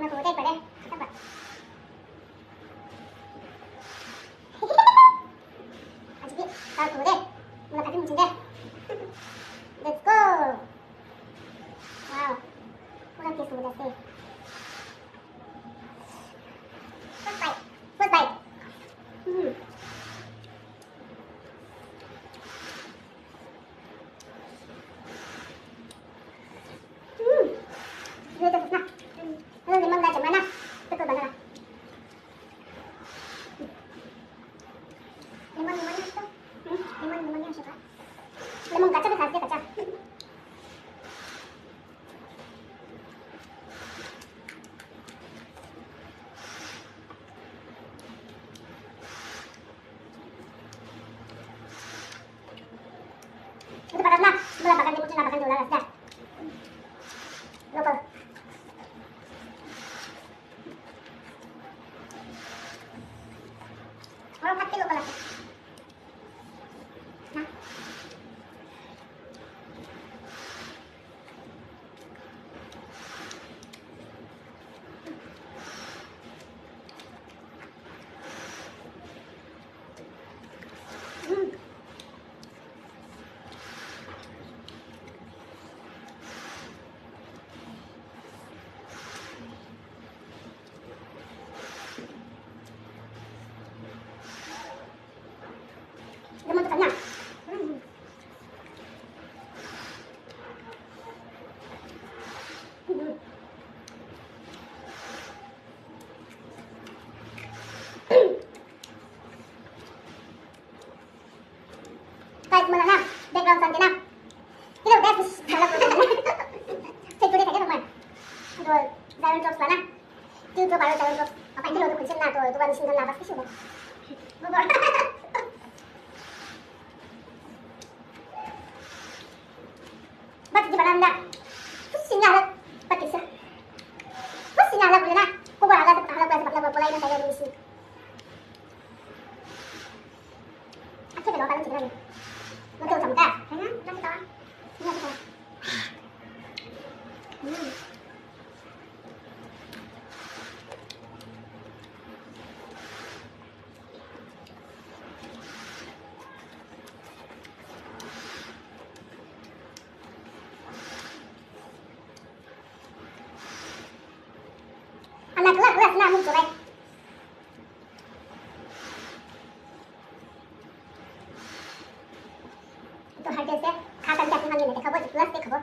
Una como te pare. Apa? Aji, tahu tuh deh. Mulai kaki muncul deh. Let's go. Wow. Udah kiss udah sih. First bite. First bite. Ini tuh nah. Lalu limang dah mana? Betul banget. Limang-limangnya itu. Limang-limangnya siapa? Limang kaca kan khasnya kaca. Itu pakat lah. Sebelah pakat dipucin lah, pakat diulang dah. Lokal. Orang kati lokal lah. Nah. Dia mau tanya. Kahit mo na na, background sound na. Kita udah habis dalam programnya. Saya tulis aja teman. Aduh, jalan terus mana? Itu baru jalan terus. Apa itu untuk kunci tuh, itu kan singkat lah pasti sudah. Bobor. Ba't di ba nanda? Sinyalak, pati siya. Mas sinyalak ko na. Kung wala ka sa halap sa pulay na tayo ng isi. At siya, pero parang sigurado. Magkausap ka. Kaya nga, nakita ka. Nakita ka. Anak kelas na muncul eh. Itu harga saya kata jatuh hangin, kabo kelas deh kabo.